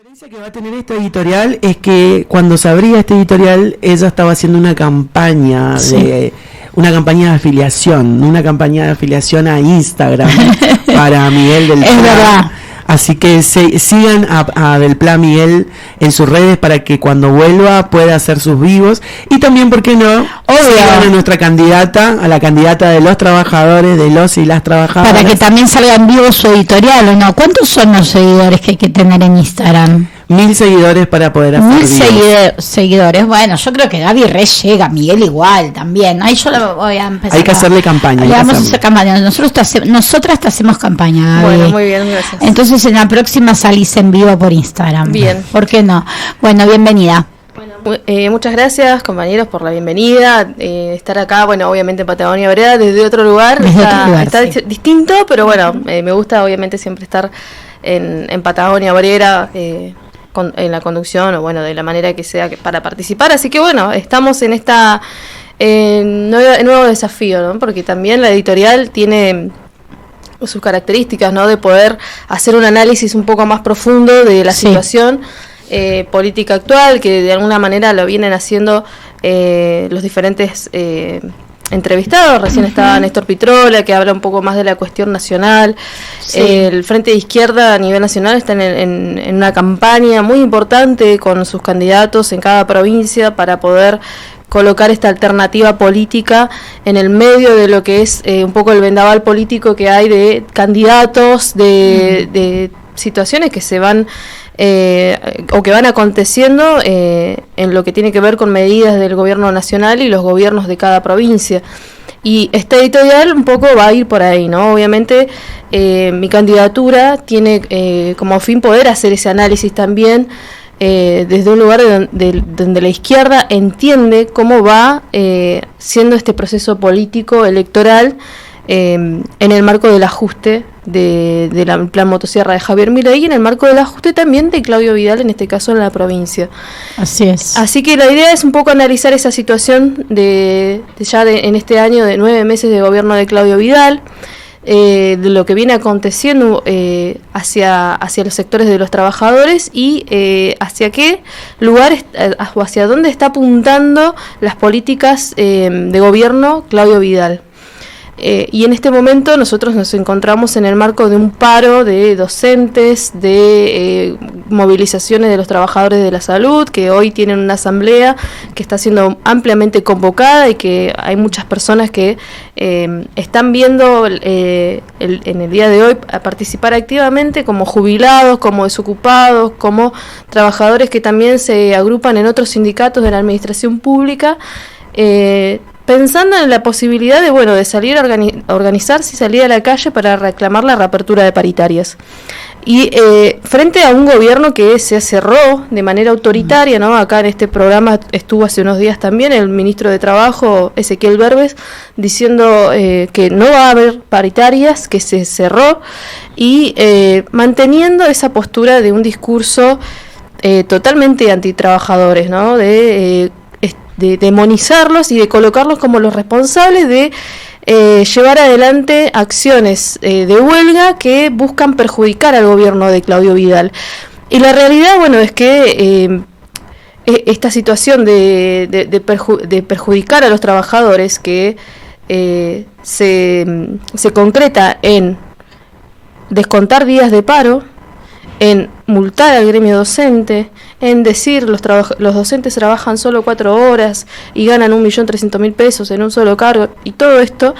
La diferencia que va a tener esta editorial es que cuando se abría este editorial ella estaba haciendo una campaña de afiliación a Instagram para Miguel del Pla. Es verdad. Así que sigan a Del Pla Miguel en sus redes para que cuando vuelva pueda hacer sus vivos. Y también, ¿por qué no? Sigan a nuestra candidata, a la candidata de los trabajadores, de los y las trabajadoras. Para que también salga en vivo su editorial, ¿o no? ¿Cuántos son los seguidores que hay que tener en Instagram? 1000 seguidores para poder hacer 1000 seguidores. Bueno, yo creo que Gaby re llega, Miguel igual también. Ahí yo lo voy a empezar. Hay que hacerle campaña. Le vamos a hacer campaña. Nosotras te hacemos campaña, Gaby. Bueno, muy bien, gracias. Entonces en la próxima salís en vivo por Instagram. Bien. ¿Por qué no? Bueno, bienvenida. Bueno, muchas gracias, compañeros, por la bienvenida. Estar acá, bueno, obviamente en Patagonia Vereda, desde otro lugar. Está distinto, pero bueno, me gusta obviamente siempre estar en Patagonia Vereda, en la conducción, o bueno, de la manera que sea para participar. Así que bueno, estamos en esta nuevo desafío, ¿no? Porque también la editorial tiene sus características, ¿no? De poder hacer un análisis un poco más profundo de la situación política actual, que de alguna manera lo vienen haciendo los diferentes entrevistados. Recién estaba Néstor Pitrola, que habla un poco más de la cuestión nacional. El Frente de Izquierda a nivel nacional está en una campaña muy importante con sus candidatos en cada provincia para poder colocar esta alternativa política en el medio de lo que es un poco el vendaval político que hay de candidatos, de situaciones que se van o que van aconteciendo en lo que tiene que ver con medidas del gobierno nacional y los gobiernos de cada provincia. Y esta editorial un poco va a ir por ahí, ¿no? Obviamente mi candidatura tiene como fin poder hacer ese análisis también desde un lugar donde la izquierda entiende cómo va siendo este proceso político electoral en el marco del ajuste del plan motosierra de Javier Milei y en el marco del ajuste también de Claudio Vidal, en este caso en la provincia. Así es. Así que la idea es un poco analizar esa situación en este año de 9 meses de gobierno de Claudio Vidal, de lo que viene aconteciendo hacia los sectores de los trabajadores y hacia qué lugares o hacia dónde está apuntando las políticas de gobierno Claudio Vidal. Y en este momento nosotros nos encontramos en el marco de un paro de docentes, de movilizaciones de los trabajadores de la salud, que hoy tienen una asamblea que está siendo ampliamente convocada y que hay muchas personas que están viendo en el día de hoy a participar activamente como jubilados, como desocupados, como trabajadores que también se agrupan en otros sindicatos de la administración pública, pensando en la posibilidad de salir a organizarse y salir a la calle para reclamar la reapertura de paritarias. Y frente a un gobierno que se cerró de manera autoritaria, ¿no? Acá en este programa estuvo hace unos días también el ministro de Trabajo, Ezequiel Berbes, diciendo que no va a haber paritarias, que se cerró, y manteniendo esa postura de un discurso totalmente antitrabajadores, ¿no? De demonizarlos y de colocarlos como los responsables de llevar adelante acciones de huelga que buscan perjudicar al gobierno de Claudio Vidal. Y la realidad, es que esta situación de perjudicar a los trabajadores que se concreta en descontar días de paro, en multar al gremio docente, en decir los docentes trabajan solo 4 horas y ganan 1.300.000 pesos en un solo cargo, y todo esto,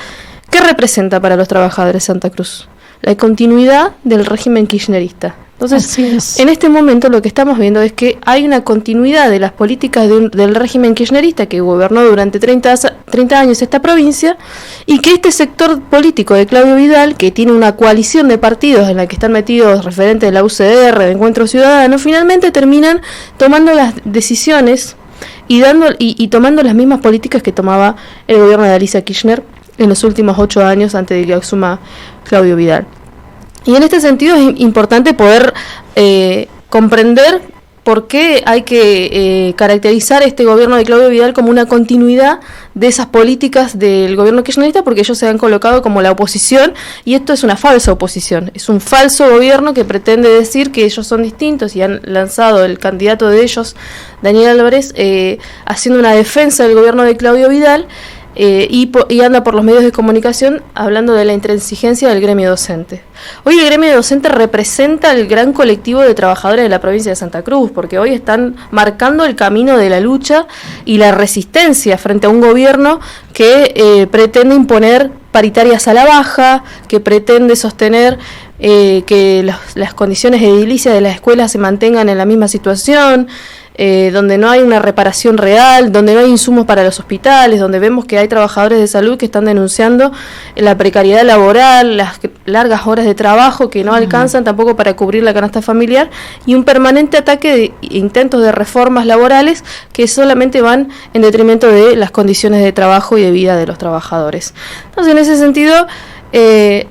¿qué representa para los trabajadores de Santa Cruz? La continuidad del régimen kirchnerista. Entonces, en este momento lo que estamos viendo es que hay una continuidad de las políticas del régimen kirchnerista que gobernó durante 30 años esta provincia, y que este sector político de Claudio Vidal, que tiene una coalición de partidos en la que están metidos referentes de la UCR, de Encuentro Ciudadano, finalmente terminan tomando las decisiones y tomando las mismas políticas que tomaba el gobierno de Alicia Kirchner en los últimos 8 años antes de que asuma Claudio Vidal. Y en este sentido es importante poder comprender por qué hay que caracterizar este gobierno de Claudio Vidal como una continuidad de esas políticas del gobierno kirchnerista, porque ellos se han colocado como la oposición, y esto es una falsa oposición, es un falso gobierno que pretende decir que ellos son distintos, y han lanzado el candidato de ellos, Daniel Álvarez, haciendo una defensa del gobierno de Claudio Vidal, y anda por los medios de comunicación hablando de la intransigencia del gremio docente. Hoy el gremio docente representa el gran colectivo de trabajadores de la provincia de Santa Cruz, porque hoy están marcando el camino de la lucha y la resistencia frente a un gobierno que pretende imponer paritarias a la baja, que pretende sostener que las condiciones edilicias de las escuelas se mantengan en la misma situación, donde no hay una reparación real, donde no hay insumos para los hospitales, donde vemos que hay trabajadores de salud que están denunciando la precariedad laboral, las largas horas de trabajo que no alcanzan tampoco para cubrir la canasta familiar, y un permanente ataque de intentos de reformas laborales que solamente van en detrimento de las condiciones de trabajo y de vida de los trabajadores. Entonces, en ese sentido,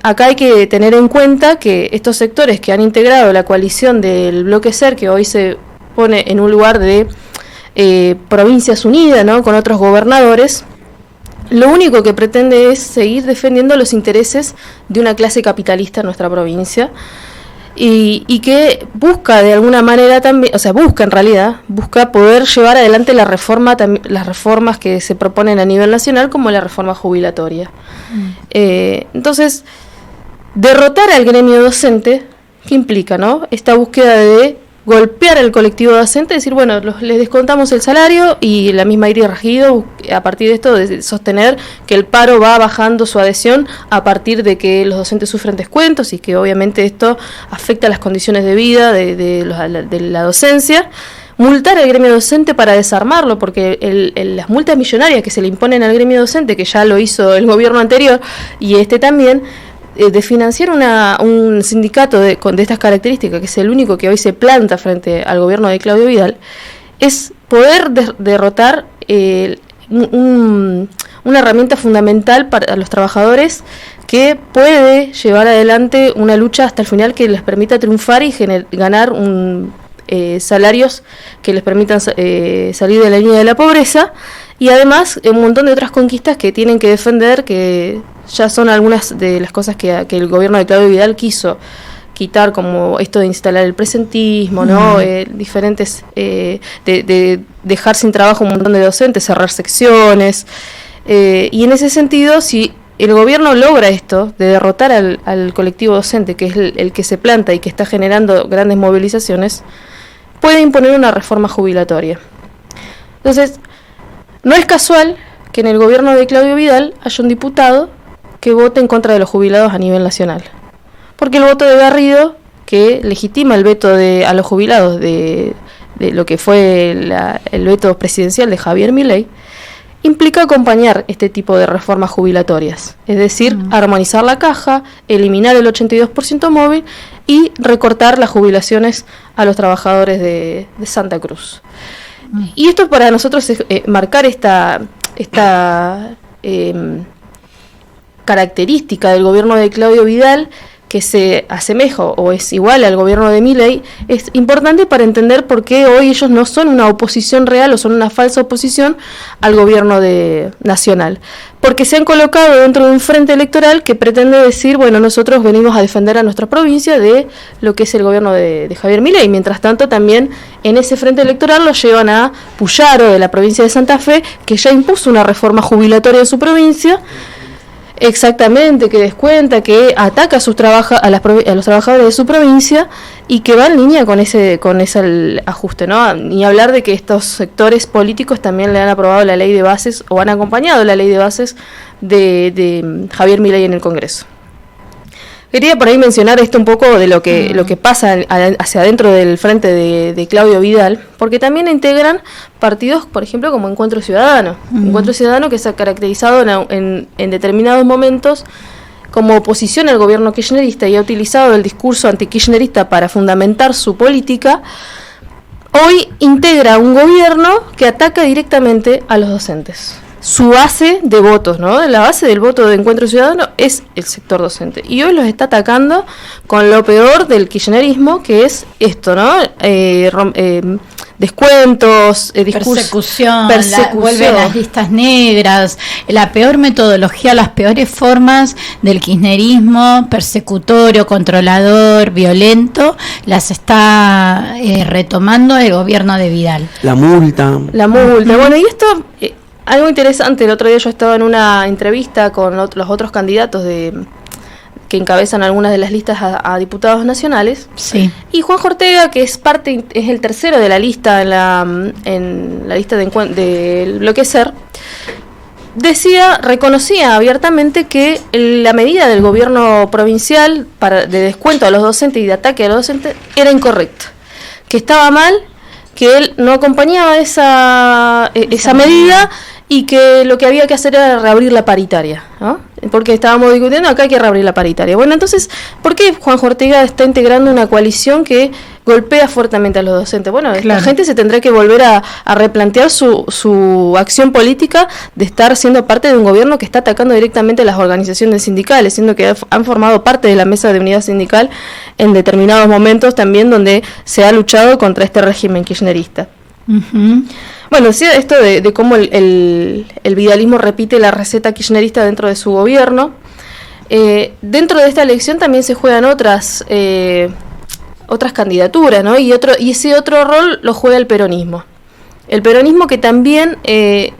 acá hay que tener en cuenta que estos sectores que han integrado la coalición del Bloque SER, que hoy se pone en un lugar de Provincias Unidas, ¿no?, con otros gobernadores, lo único que pretende es seguir defendiendo los intereses de una clase capitalista en nuestra provincia, y que busca de alguna manera también, o sea, busca poder llevar adelante las reformas que se proponen a nivel nacional, como la reforma jubilatoria. Entonces, derrotar al gremio docente, ¿qué implica, no? Esta búsqueda de golpear al colectivo docente, decir, bueno, les descontamos el salario, y la misma Iris Rajido, a partir de esto, de sostener que el paro va bajando su adhesión a partir de que los docentes sufren descuentos, y que obviamente esto afecta las condiciones de vida de la docencia. Multar al gremio docente para desarmarlo, porque las multas millonarias que se le imponen al gremio docente, que ya lo hizo el gobierno anterior y este también, de financiar un sindicato de estas características, que es el único que hoy se planta frente al gobierno de Claudio Vidal, es poder derrotar una herramienta fundamental para los trabajadores, que puede llevar adelante una lucha hasta el final que les permita triunfar y ganar salarios que les permitan salir de la línea de la pobreza, y además un montón de otras conquistas que tienen que defender, que ya son algunas de las cosas que el gobierno de Claudio Vidal quiso quitar, como esto de instalar el presentismo, ¿no? Diferentes, de dejar sin trabajo un montón de docentes, cerrar secciones, y en ese sentido, si el gobierno logra esto, de derrotar al colectivo docente, que es el que se planta y que está generando grandes movilizaciones, puede imponer una reforma jubilatoria. Entonces, no es casual que en el gobierno de Claudio Vidal haya un diputado que vote en contra de los jubilados a nivel nacional. Porque el voto de Garrido, que legitima el veto a los jubilados de lo que fue el veto presidencial de Javier Milei, implica acompañar este tipo de reformas jubilatorias. Es decir, armonizar la caja, eliminar el 82% móvil y recortar las jubilaciones a los trabajadores de Santa Cruz. Y esto para nosotros es marcar esta característica del gobierno de Claudio Vidal, que se asemeja o es igual al gobierno de Milei, es importante para entender por qué hoy ellos no son una oposición real o son una falsa oposición al gobierno nacional. Porque se han colocado dentro de un frente electoral que pretende decir, bueno, nosotros venimos a defender a nuestra provincia de lo que es el gobierno de Javier Milei. Mientras tanto, también en ese frente electoral lo llevan a Puyaro, de la provincia de Santa Fe, que ya impuso una reforma jubilatoria en su provincia. Exactamente, que descuenta, que ataca a los trabajadores de su provincia, y que va en línea con ese ajuste, ¿no? Ni hablar de que estos sectores políticos también le han aprobado la ley de bases, o han acompañado la ley de bases de Javier Milei en el Congreso. Quería por ahí mencionar esto un poco de lo que pasa hacia adentro del frente de Claudio Vidal, porque también integran partidos, por ejemplo, como Encuentro Ciudadano. Encuentro Ciudadano, que se ha caracterizado en determinados momentos como oposición al gobierno kirchnerista y ha utilizado el discurso antikirchnerista para fundamentar su política. Hoy integra un gobierno que ataca directamente a los docentes. Su base de votos, ¿no? La base del voto de Encuentro Ciudadano es el sector docente. Y hoy los está atacando con lo peor del kirchnerismo, que es esto, ¿no? descuentos, persecución. Vuelven las listas negras, la peor metodología, las peores formas del kirchnerismo, persecutorio, controlador, violento, las está retomando el gobierno de Vidal. La multa. Bueno, y esto, algo interesante, el otro día yo estaba en una entrevista con los otros candidatos que encabezan algunas de las listas a diputados nacionales. Sí. Y Juanjo Ortega, que es el tercero de la lista en la lista del bloque SER, reconocía abiertamente que la medida del gobierno provincial de descuento a los docentes y de ataque a los docentes era incorrecta, que estaba mal, que él no acompañaba esa medida y que lo que había que hacer era reabrir la paritaria, ¿no? Porque estábamos discutiendo, acá hay que reabrir la paritaria. Bueno, entonces, ¿por qué Juanjo Ortega está integrando una coalición que golpea fuertemente a los docentes? Bueno, claro. La gente se tendrá que volver a replantear su acción política de estar siendo parte de un gobierno que está atacando directamente a las organizaciones sindicales, siendo que han formado parte de la mesa de unidad sindical en determinados momentos también donde se ha luchado contra este régimen kirchnerista. Uh-huh. Bueno, sí, esto de cómo el vidalismo repite la receta kirchnerista dentro de su gobierno. Dentro de esta elección también se juegan otras candidaturas, ¿no? Y ese otro rol lo juega el peronismo. El peronismo que también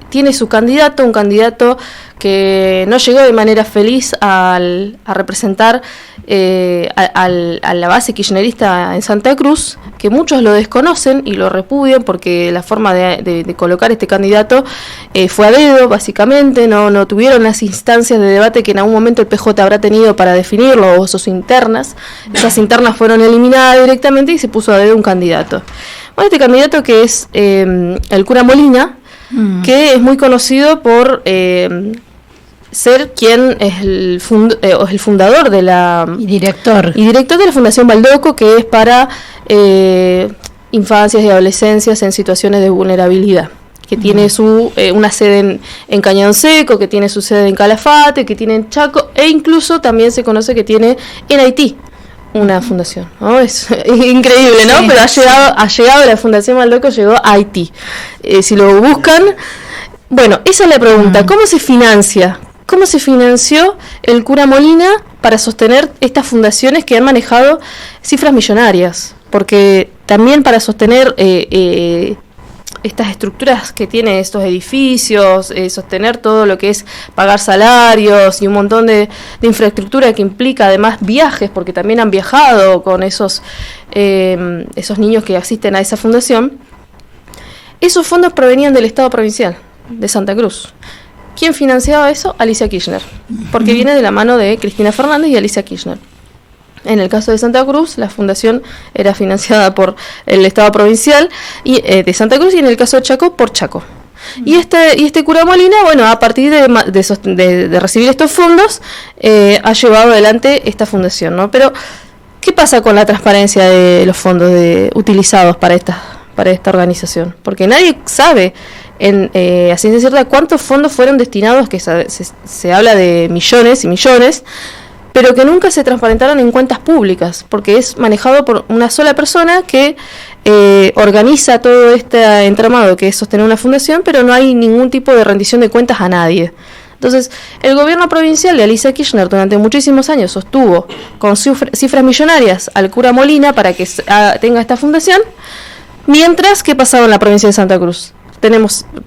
tiene su candidato, un candidato que no llegó de manera feliz a representar a la base kirchnerista en Santa Cruz, que muchos lo desconocen y lo repudian porque la forma de colocar este candidato fue a dedo, básicamente, no tuvieron las instancias de debate que en algún momento el PJ habrá tenido para definirlo, o sus internas. Esas internas fueron eliminadas directamente y se puso a dedo un candidato. Bueno, este candidato que es el cura Molina, que es muy conocido por ser quien es el fundador de y director de la Fundación Baldoco, que es para infancias y adolescencias en situaciones de vulnerabilidad, que tiene una sede en Cañón Seco, que tiene su sede en Calafate, que tiene en Chaco, e incluso también se conoce que tiene en Haití una fundación, ¿no? Es increíble, ¿no? Sí, pero ha llegado la Fundación Baldoco, llegó a Haití. Si lo buscan, bueno, esa es la pregunta. ¿Cómo se financia? ¿Cómo se financió el cura Molina para sostener estas fundaciones que han manejado cifras millonarias? Porque también para sostener estas estructuras que tienen estos edificios, sostener todo lo que es pagar salarios y un montón de infraestructura que implica además viajes, porque también han viajado con esos niños que asisten a esa fundación. Esos fondos provenían del Estado provincial de Santa Cruz. ¿Quién financiaba eso? Alicia Kirchner, porque viene de la mano de Cristina Fernández y Alicia Kirchner. En el caso de Santa Cruz, la fundación era financiada por el Estado provincial de Santa Cruz, y en el caso de Chaco, por Chaco. Y este cura Molina, bueno, a partir de recibir estos fondos, ha llevado adelante esta fundación, ¿no? Pero, ¿qué pasa con la transparencia de los fondos utilizados para esta organización? Porque nadie sabe a ciencia cierta cuántos fondos fueron destinados, que se habla de millones y millones, pero que nunca se transparentaron en cuentas públicas, porque es manejado por una sola persona que organiza todo este entramado que es sostener una fundación, pero no hay ningún tipo de rendición de cuentas a nadie. Entonces, el gobierno provincial de Alicia Kirchner durante muchísimos años sostuvo con cifras millonarias al cura Molina para que tenga esta fundación, mientras que pasaba en la provincia de Santa Cruz.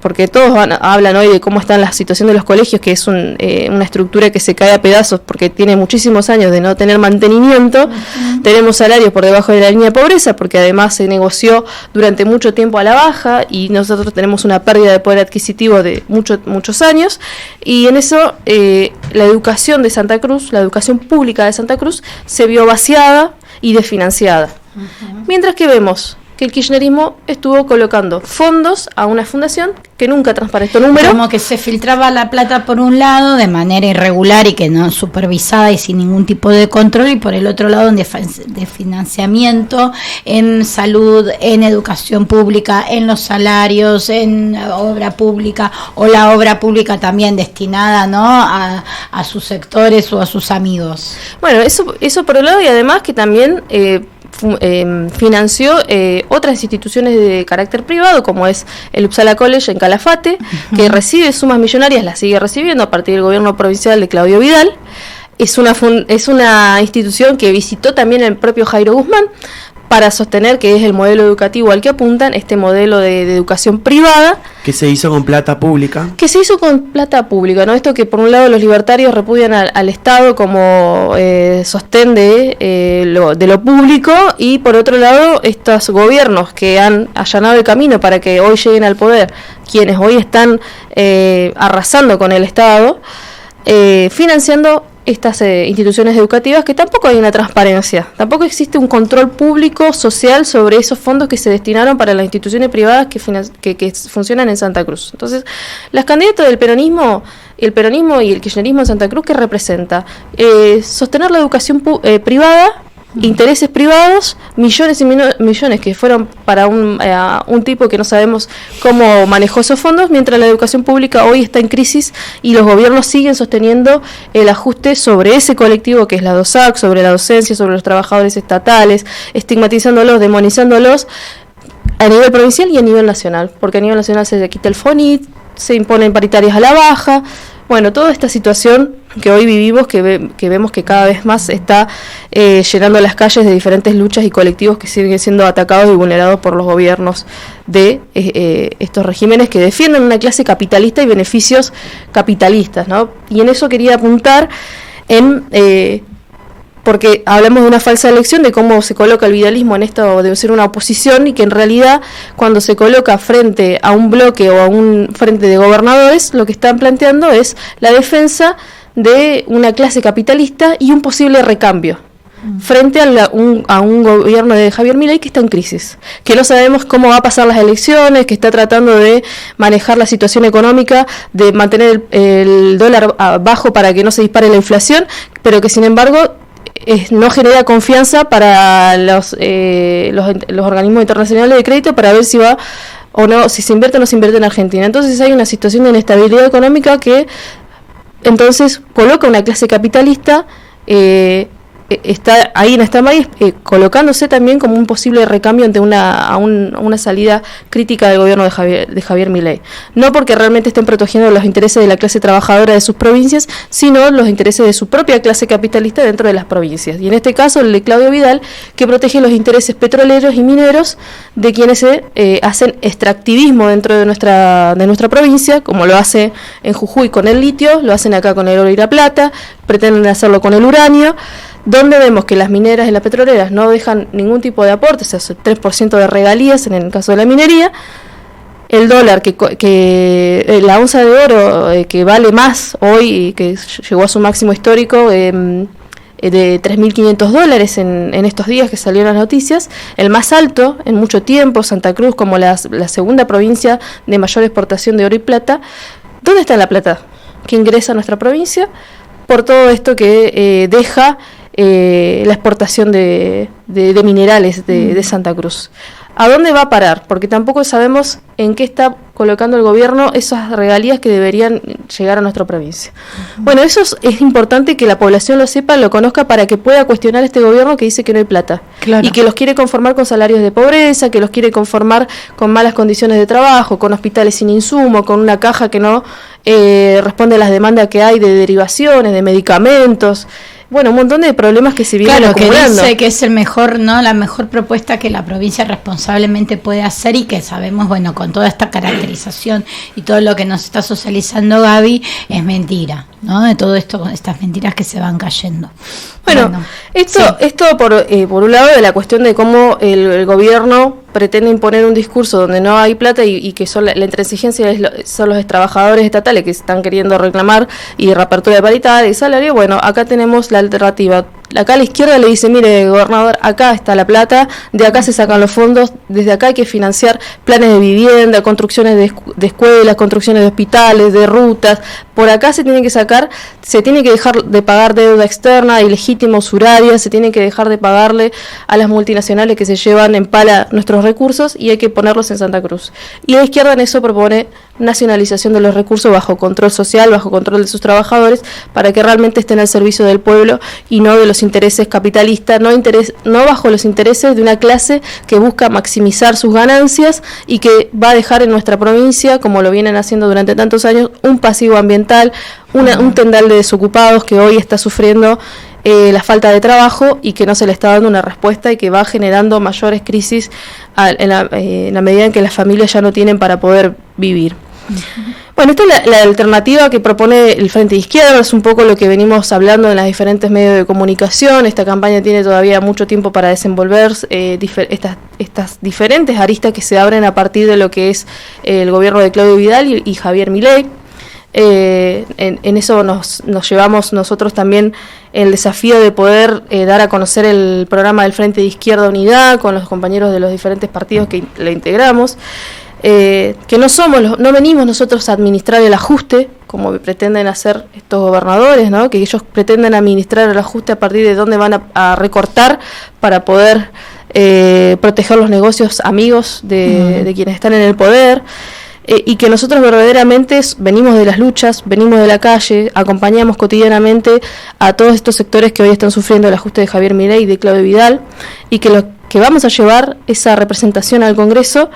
Porque todos hablan hoy de cómo está la situación de los colegios, que es una estructura que se cae a pedazos porque tiene muchísimos años de no tener mantenimiento. Uh-huh. Tenemos salarios por debajo de la línea de pobreza, porque además se negoció durante mucho tiempo a la baja, y nosotros tenemos una pérdida de poder adquisitivo de muchos años, y en eso la educación de Santa Cruz, la educación pública de Santa Cruz, se vio vaciada y desfinanciada. Uh-huh. Mientras que vemos que el kirchnerismo estuvo colocando fondos a una fundación que nunca transparentó número. Como que se filtraba la plata por un lado de manera irregular y que no supervisada y sin ningún tipo de control, y por el otro lado de financiamiento en salud, en educación pública, en los salarios, en obra pública, o la obra pública también destinada, ¿no?, a sus sectores o a sus amigos. Bueno, eso por un lado, y además que también financió otras instituciones de carácter privado, como es el Uppsala College en Calafate, que recibe sumas millonarias, las sigue recibiendo a partir del gobierno provincial de Claudio Vidal. Es una institución que visitó también el propio Jairo Guzmán para sostener que es el modelo educativo al que apuntan, este modelo de educación privada. Que se hizo con plata pública. ¿No? Esto que por un lado los libertarios repudian al Estado como sostén de lo público, y por otro lado estos gobiernos que han allanado el camino para que hoy lleguen al poder quienes hoy están arrasando con el Estado, financiando estas instituciones educativas, que tampoco hay una transparencia, tampoco existe un control público social sobre esos fondos que se destinaron para las instituciones privadas que funcionan en Santa Cruz. Entonces, las candidatas del peronismo y el kirchnerismo en Santa Cruz, ¿qué representa? Sostener la educación privada, intereses privados, millones y millones que fueron para un tipo que no sabemos cómo manejó esos fondos, mientras la educación pública hoy está en crisis y los gobiernos siguen sosteniendo el ajuste sobre ese colectivo que es la DOSAC, sobre la docencia, sobre los trabajadores estatales, estigmatizándolos, demonizándolos a nivel provincial y a nivel nacional, porque a nivel nacional se quita el FONIT, se imponen paritarias a la baja. Bueno, toda esta situación que hoy vivimos, que vemos que cada vez más está llenando las calles de diferentes luchas y colectivos que siguen siendo atacados y vulnerados por los gobiernos de estos regímenes que defienden una clase capitalista y beneficios capitalistas, ¿no? Y en eso quería apuntar porque hablamos de una falsa elección, de cómo se coloca el vidalismo en esto de ser una oposición, y que en realidad cuando se coloca frente a un bloque o a un frente de gobernadores, lo que están planteando es la defensa de una clase capitalista y un posible recambio frente a un gobierno de Javier Milei que está en crisis, que no sabemos cómo va a pasar las elecciones, que está tratando de manejar la situación económica, de mantener el dólar bajo para que no se dispare la inflación, pero que sin embargo no genera confianza para los organismos internacionales de crédito para ver si va o no, si se invierte o no se invierte en Argentina. Entonces hay una situación de inestabilidad económica que entonces coloca una clase capitalista está ahí en stand-by, colocándose también como un posible recambio ante una salida crítica del gobierno de Javier Milei. No porque realmente estén protegiendo los intereses de la clase trabajadora de sus provincias, sino los intereses de su propia clase capitalista dentro de las provincias. Y en este caso el de Claudio Vidal, que protege los intereses petroleros y mineros de quienes se hacen extractivismo dentro de nuestra provincia, como lo hace en Jujuy con el litio, lo hacen acá con el oro y la plata, pretenden hacerlo con el uranio, donde vemos que las mineras y las petroleras no dejan ningún tipo de aporte, o sea, 3% de regalías en el caso de la minería, el dólar, que la onza de oro que vale más hoy, que llegó a su máximo histórico de $3.500 en estos días que salieron las noticias, el más alto en mucho tiempo, Santa Cruz como la segunda provincia de mayor exportación de oro y plata. ¿Dónde está la plata que ingresa a nuestra provincia por todo esto que deja la exportación de minerales de Santa Cruz? ¿A dónde va a parar? Porque tampoco sabemos en qué está colocando el gobierno esas regalías que deberían llegar a nuestra provincia. Bueno, eso es importante que la población lo sepa, lo conozca, para que pueda cuestionar este gobierno que dice que no hay plata. Claro. Y que los quiere conformar con salarios de pobreza, que los quiere conformar con malas condiciones de trabajo, con hospitales sin insumo, con una caja que no responde a las demandas que hay de derivaciones, de medicamentos. Bueno, un montón de problemas que se vienen acumulando. Que dice que es la mejor propuesta que la provincia responsablemente puede hacer, y que sabemos, bueno, con toda esta caracterización y todo lo que nos está socializando Gaby, es mentira, ¿no? De todo esto, estas mentiras que se van cayendo. Bueno, esto por un lado de la cuestión de cómo el gobierno pretende imponer un discurso donde no hay plata y que son la intransigencia son los trabajadores estatales que están queriendo reclamar y reapertura de paritaria y salario. Bueno, acá tenemos la alternativa. Acá a la izquierda le dice, mire, gobernador, acá está la plata, de acá se sacan los fondos, desde acá hay que financiar planes de vivienda, construcciones de escuelas, construcciones de hospitales, de rutas. Por acá se tiene que dejar de pagar deuda externa, ilegítima, usuraria, se tiene que dejar de pagarle a las multinacionales que se llevan en pala nuestros recursos, y hay que ponerlos en Santa Cruz. Y la izquierda en eso propone nacionalización de los recursos bajo control social, bajo control de sus trabajadores, para que realmente estén al servicio del pueblo y no de los intereses capitalistas, no bajo los intereses de una clase que busca maximizar sus ganancias y que va a dejar en nuestra provincia, como lo vienen haciendo durante tantos años, un pasivo ambiental, un tendal de desocupados que hoy está sufriendo la falta de trabajo y que no se le está dando una respuesta y que va generando mayores crisis en la medida en que las familias ya no tienen para poder vivir. Bueno, esta es la alternativa que propone el Frente de Izquierda, es un poco lo que venimos hablando en los diferentes medios de comunicación. Esta campaña tiene todavía mucho tiempo para desenvolver estas diferentes aristas que se abren a partir de lo que es el gobierno de Claudio Vidal y Javier Milei. En eso nos llevamos nosotros también el desafío de poder dar a conocer el programa del Frente de Izquierda Unidad con los compañeros de los diferentes partidos que lo integramos, que no venimos nosotros a administrar el ajuste como pretenden hacer estos gobernadores, ¿no? Que ellos pretenden administrar el ajuste a partir de dónde van a recortar para poder proteger los negocios amigos de quienes están en el poder. Y que nosotros verdaderamente venimos de las luchas, venimos de la calle, acompañamos cotidianamente a todos estos sectores que hoy están sufriendo el ajuste de Javier Milei y de Claudio Vidal, y que lo que vamos a llevar esa representación al Congreso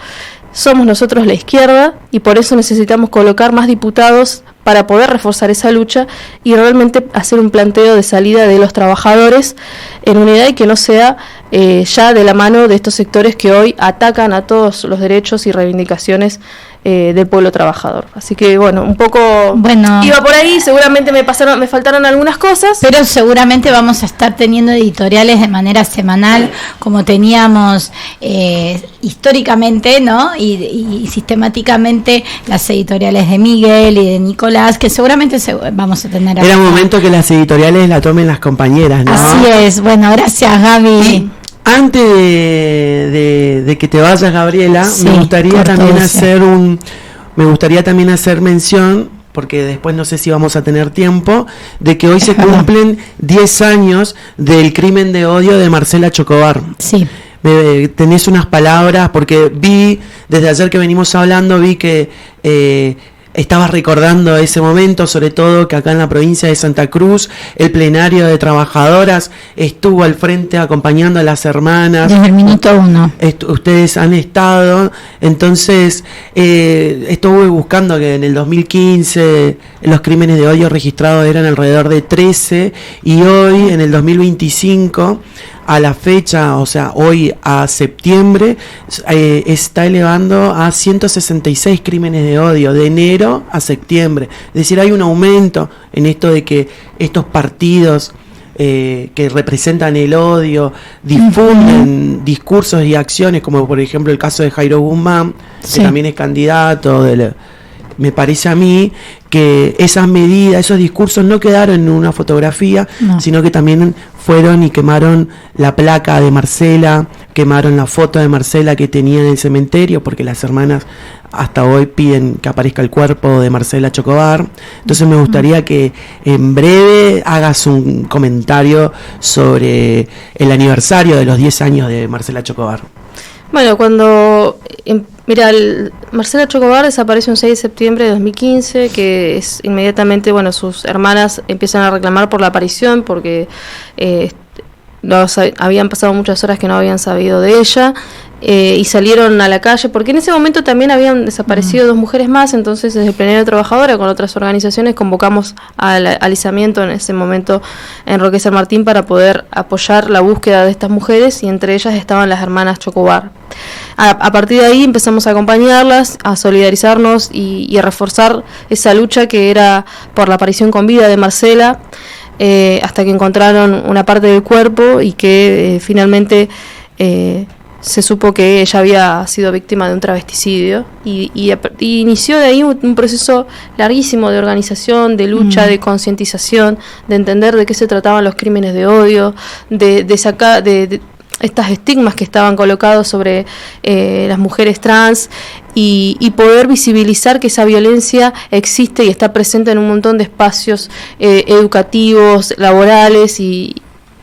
somos nosotros la izquierda, y por eso necesitamos colocar más diputados para poder reforzar esa lucha y realmente hacer un planteo de salida de los trabajadores en unidad y que no sea ya de la mano de estos sectores que hoy atacan a todos los derechos y reivindicaciones del pueblo trabajador. Así que bueno, un poco iba por ahí, seguramente me faltaron algunas cosas, pero seguramente vamos a estar teniendo editoriales de manera semanal como teníamos históricamente, ¿no? Y sistemáticamente las editoriales de Miguel y de Nicolás, que seguramente vamos a tener. Era momento que las editoriales la tomen las compañeras, ¿no? Así es. Bueno, gracias, Gaby. Y antes de que te vayas, Gabriela, sí, me gustaría también hacer mención, porque después no sé si vamos a tener tiempo, de que hoy se cumplen 10 años del crimen de odio de Marcela Chocobar. Sí. Tenés unas palabras, porque vi, desde ayer que venimos hablando, vi que estabas recordando ese momento, sobre todo que acá en la provincia de Santa Cruz el plenario de trabajadoras estuvo al frente acompañando a las hermanas. Desde el minuto 1. Ustedes han estado, entonces estuve buscando que en el 2015 los crímenes de odio registrados eran alrededor de 13 y hoy en el 2025 a la fecha, o sea, hoy a septiembre, está elevando a 166 crímenes de odio, de enero a septiembre. Es decir, hay un aumento en esto de que estos partidos que representan el odio difunden discursos y acciones, como por ejemplo el caso de Jairo Guzmán, que también es candidato me parece a mí que esas medidas, esos discursos no quedaron en una fotografía, sino que también fueron y quemaron la placa de Marcela, quemaron la foto de Marcela que tenía en el cementerio, porque las hermanas hasta hoy piden que aparezca el cuerpo de Marcela Chocobar. Entonces me gustaría que en breve hagas un comentario sobre el aniversario de los 10 años de Marcela Chocobar. Bueno, Marcela Chocobar desaparece un 6 de septiembre de 2015, que es inmediatamente, sus hermanas empiezan a reclamar por la aparición, porque habían pasado muchas horas que no habían sabido de ella, y salieron a la calle, porque en ese momento también habían desaparecido 2 mujeres más. Entonces desde el plenario de trabajadora con otras organizaciones convocamos al alistamiento en ese momento en Roque San Martín para poder apoyar la búsqueda de estas mujeres, y entre ellas estaban las hermanas Chocobar. A partir de ahí empezamos a acompañarlas, a solidarizarnos y a reforzar esa lucha que era por la aparición con vida de Marcela, hasta que encontraron una parte del cuerpo y que finalmente se supo que ella había sido víctima de un travesticidio, y inició de ahí un proceso larguísimo de organización, de lucha, de concientización, de entender de qué se trataban los crímenes de odio, de sacar de estos estigmas que estaban colocados sobre las mujeres trans, y poder visibilizar que esa violencia existe y está presente en un montón de espacios educativos, laborales y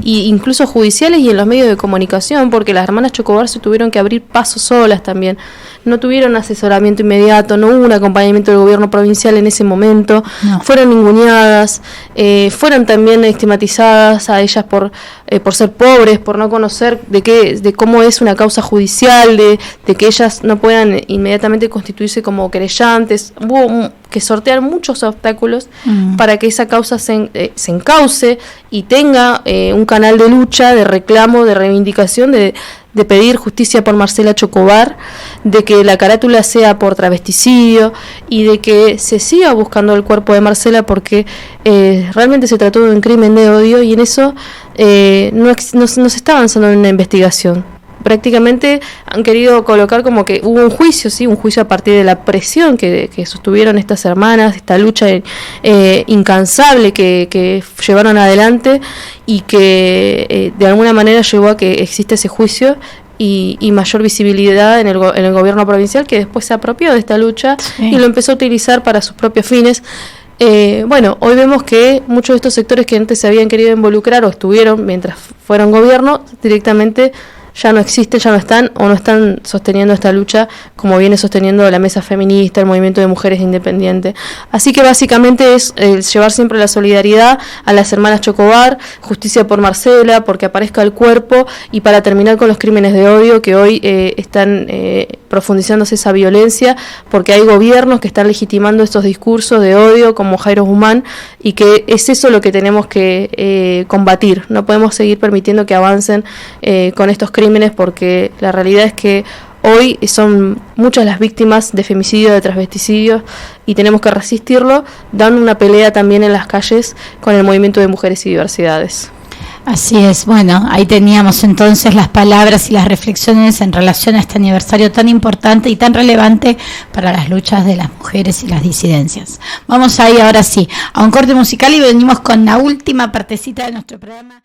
incluso judiciales y en los medios de comunicación, porque las hermanas Chocobar se tuvieron que abrir paso solas también. No tuvieron asesoramiento inmediato, no hubo un acompañamiento del gobierno provincial en ese momento, fueron ninguneadas, fueron también estigmatizadas a ellas por ser pobres, por no conocer de cómo es una causa judicial, de que ellas no puedan inmediatamente constituirse como querellantes. Hubo que sortear muchos obstáculos para que esa causa se encauce y tenga un canal de lucha, de reclamo, de reivindicación, de pedir justicia por Marcela Chocobar, de que la carátula sea por travesticidio y de que se siga buscando el cuerpo de Marcela, porque realmente se trató de un crimen de odio y en eso no se está avanzando en una investigación. Prácticamente han querido colocar como que hubo un juicio, sí, un juicio a partir de la presión que sostuvieron estas hermanas, esta lucha incansable que llevaron adelante y que de alguna manera llevó a que exista ese juicio y mayor visibilidad en el gobierno provincial, que después se apropió de esta lucha y lo empezó a utilizar para sus propios fines. Hoy vemos que muchos de estos sectores que antes se habían querido involucrar o estuvieron mientras fueron gobierno, directamente ya no existen, ya no están o no están sosteniendo esta lucha como viene sosteniendo la mesa feminista, el movimiento de mujeres independientes. Así que básicamente es llevar siempre la solidaridad a las hermanas Chocobar, justicia por Marcela, porque aparezca el cuerpo y para terminar con los crímenes de odio que hoy están profundizándose esa violencia, porque hay gobiernos que están legitimando estos discursos de odio como Jairo Guzmán y que es eso lo que tenemos que combatir. No podemos seguir permitiendo que avancen con estos crímenes, porque la realidad es que hoy son muchas las víctimas de femicidio, de transvesticidio, y tenemos que resistirlo, dando una pelea también en las calles con el movimiento de mujeres y diversidades. Así es, bueno, ahí teníamos entonces las palabras y las reflexiones en relación a este aniversario tan importante y tan relevante para las luchas de las mujeres y las disidencias. Vamos ahí ahora sí a un corte musical y venimos con la última partecita de nuestro programa.